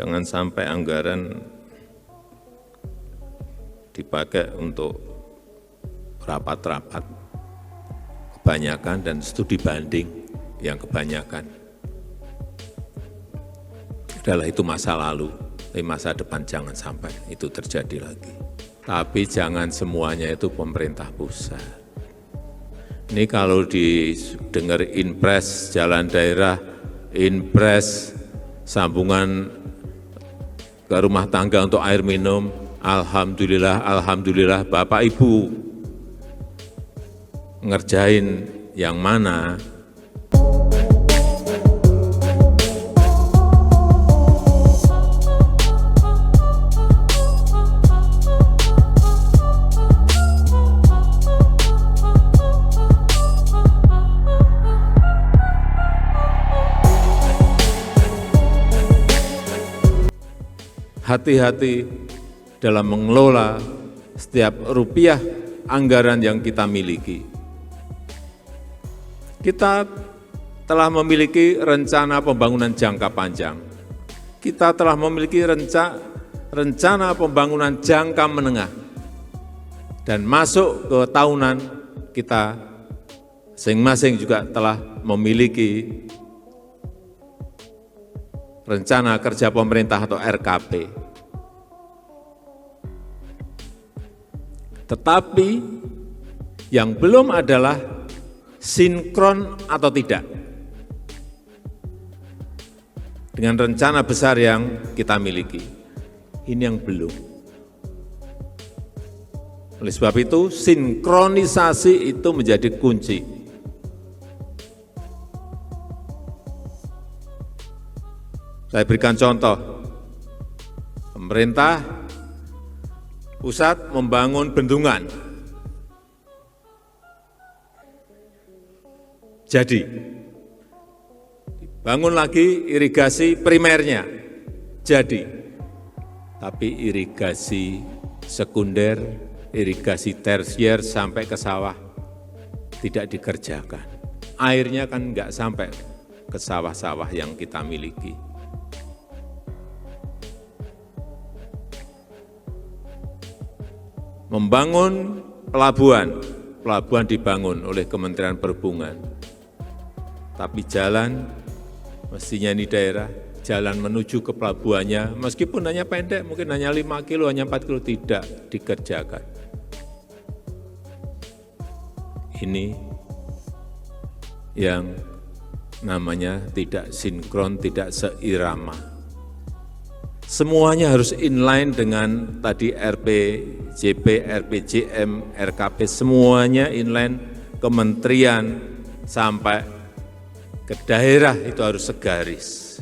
Jangan sampai anggaran dipakai untuk rapat-rapat kebanyakan dan studi banding yang kebanyakan. Adalah itu masa lalu, tapi masa depan jangan sampai itu terjadi lagi. Tapi jangan semuanya itu pemerintah pusat. Ini kalau didengar inpres jalan daerah, inpres sambungan ke rumah tangga untuk air minum, alhamdulillah, alhamdulillah, Bapak Ibu ngerjain yang mana? Hati-hati dalam mengelola setiap rupiah anggaran yang kita miliki. Kita telah memiliki rencana pembangunan jangka panjang. Kita telah memiliki rencana pembangunan jangka menengah. Dan masuk ke tahunan, kita masing-masing juga telah memiliki rencana kerja pemerintah atau RKP. Tetapi yang belum adalah sinkron atau tidak dengan rencana besar yang kita miliki. Ini yang belum. Oleh sebab itu, sinkronisasi itu menjadi kunci. Saya berikan contoh, pemerintah pusat membangun bendungan. Jadi, dibangun lagi irigasi primernya. Jadi, tapi irigasi sekunder, irigasi tersier sampai ke sawah tidak dikerjakan. Airnya kan enggak sampai ke sawah-sawah yang kita miliki. Membangun pelabuhan, pelabuhan dibangun oleh Kementerian Perhubungan. Tapi jalan, mestinya ini daerah, jalan menuju ke pelabuhannya, meskipun hanya pendek, mungkin hanya 5 kilo, hanya 4 kilo, tidak dikerjakan. Ini yang namanya tidak sinkron, tidak seirama. Semuanya harus inline dengan tadi RPJP, RPJM, RKP, semuanya inline kementerian sampai ke daerah itu harus segaris.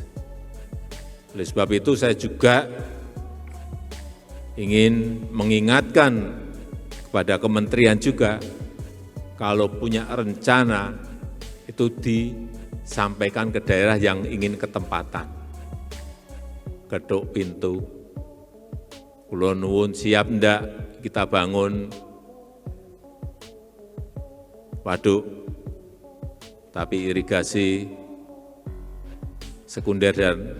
Oleh sebab itu saya juga ingin mengingatkan kepada kementerian juga, kalau punya rencana itu disampaikan ke daerah yang ingin ketempatan. Ketuk pintu, kula nuwun siap ndak kita bangun waduk, tapi irigasi sekunder dan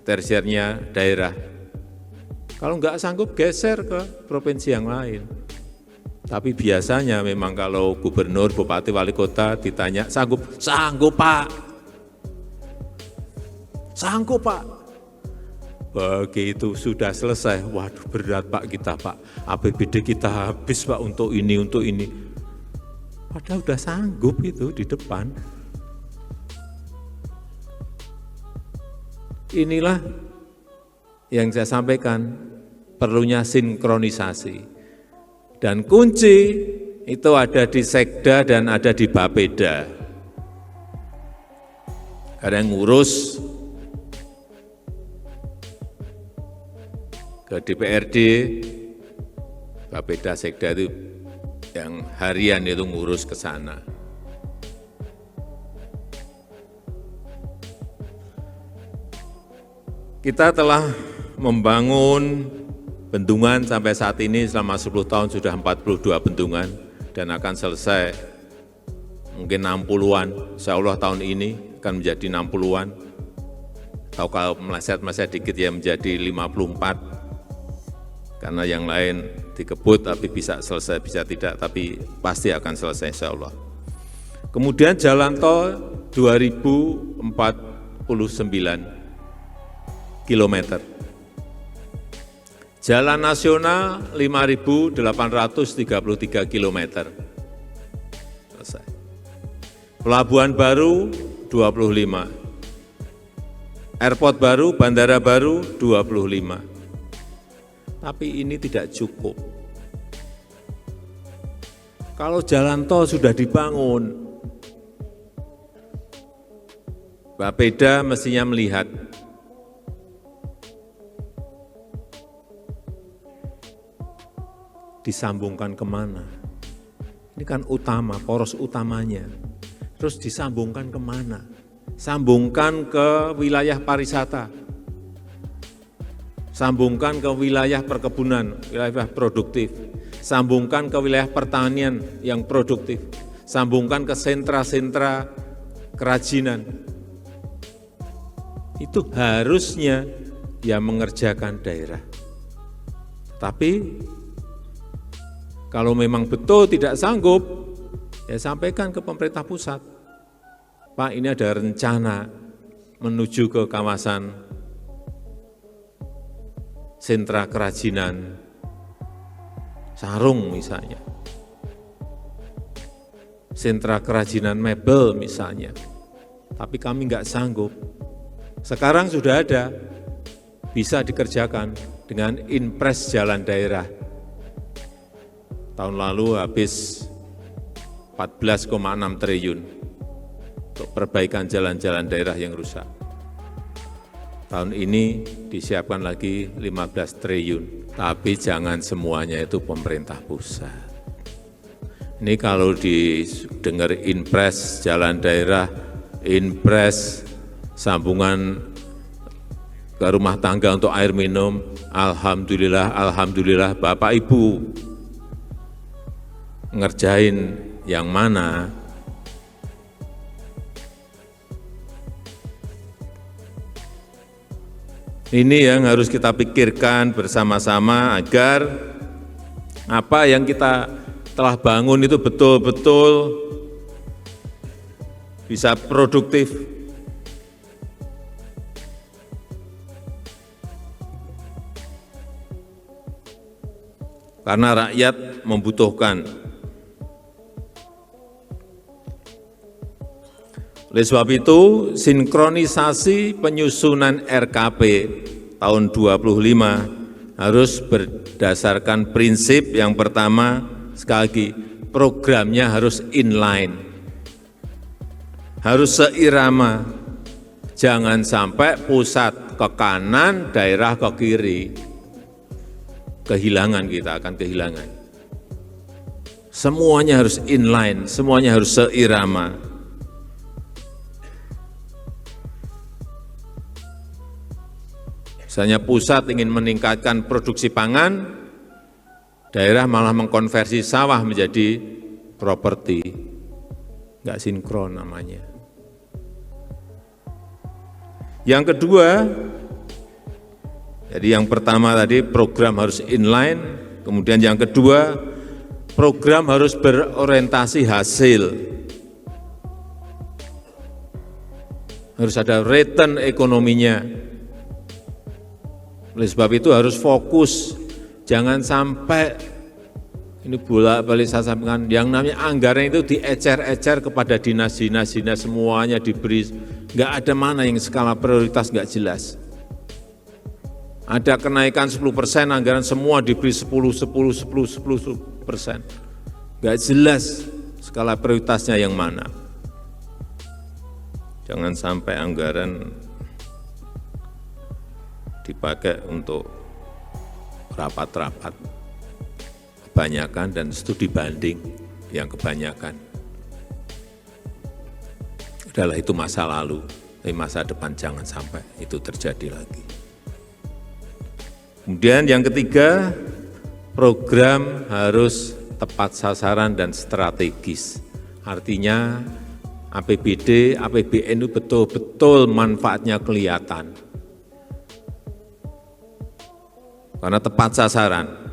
tersiernya daerah. Kalau enggak sanggup geser ke provinsi yang lain. Tapi biasanya memang kalau gubernur, bupati, wali kota ditanya sanggup, sanggup Pak, sanggup Pak. Begitu sudah selesai, waduh berat Pak kita Pak, APBD kita habis Pak untuk ini, untuk ini. Padahal udah sanggup itu di depan. Inilah yang saya sampaikan, perlunya sinkronisasi. Dan kunci itu ada di Sekda dan ada di Bapeda. Karena yang ngurus ke DPRD, Bapeda, Sekda itu yang harian itu ngurus ke sana. Kita telah membangun bendungan sampai saat ini selama 10 tahun sudah 42 bendungan dan akan selesai mungkin 60-an, insya Allah tahun ini akan menjadi 60-an. atau kalau meleset-meleset dikit ya menjadi 54, karena yang lain dikebut tapi bisa selesai, bisa tidak, tapi pasti akan selesai insya Allah. Kemudian jalan tol 2049 kilometer. Jalan nasional 5.833 kilometer. Selesai. Pelabuhan baru 25. Airport baru, bandara baru 25. Tapi ini tidak cukup. Kalau jalan tol sudah dibangun, Bapeda mestinya melihat disambungkan kemana. Ini kan utama, poros utamanya. Terus disambungkan kemana? Sambungkan ke wilayah pariwisata, sambungkan ke wilayah perkebunan, wilayah produktif, sambungkan ke wilayah pertanian yang produktif, sambungkan ke sentra-sentra kerajinan. Itu harusnya yang mengerjakan daerah. Tapi kalau memang betul tidak sanggup, ya sampaikan ke pemerintah pusat. Pak, ini ada rencana menuju ke kawasan sentra kerajinan sarung misalnya, sentra kerajinan mebel misalnya, tapi kami nggak sanggup. Sekarang sudah ada, bisa dikerjakan dengan impres jalan daerah. Tahun lalu habis 14,6 triliun untuk perbaikan jalan-jalan daerah yang rusak. Tahun ini disiapkan lagi 15 triliun, tapi jangan semuanya itu pemerintah pusat. Ini kalau didengar impres jalan daerah, impres sambungan ke rumah tangga untuk air minum, alhamdulillah, alhamdulillah, Bapak Ibu ngerjain yang mana? Ini yang harus kita pikirkan bersama-sama agar apa yang kita telah bangun itu betul-betul bisa produktif. Karena rakyat membutuhkan. Oleh sebab itu, sinkronisasi penyusunan RKP tahun 25 harus berdasarkan prinsip yang pertama, sekali lagi, programnya harus inline, harus seirama, jangan sampai pusat ke kanan, daerah ke kiri, kehilangan kita akan kehilangan. Semuanya harus inline, semuanya harus seirama. Misalnya pusat ingin meningkatkan produksi pangan, daerah malah mengkonversi sawah menjadi properti. Enggak sinkron namanya. Yang kedua, jadi yang pertama tadi program harus inline, kemudian yang kedua program harus berorientasi hasil. Harus ada return ekonominya. Oleh sebab itu harus fokus, jangan sampai ini bolak-balik saya sampaikan, yang namanya anggaran itu diecer-ecer kepada dinas-dinas, semuanya diberi, nggak ada mana yang skala prioritas nggak jelas. Ada kenaikan 10%, anggaran semua diberi 10%. Nggak jelas skala prioritasnya yang mana. Jangan sampai anggaran dipakai untuk rapat-rapat kebanyakan dan studi banding yang kebanyakan. Adalah itu masa lalu, tapi masa depan jangan sampai itu terjadi lagi. Kemudian yang ketiga, program harus tepat sasaran dan strategis. Artinya APBD, APBN itu betul-betul manfaatnya kelihatan. karena tepat sasaran.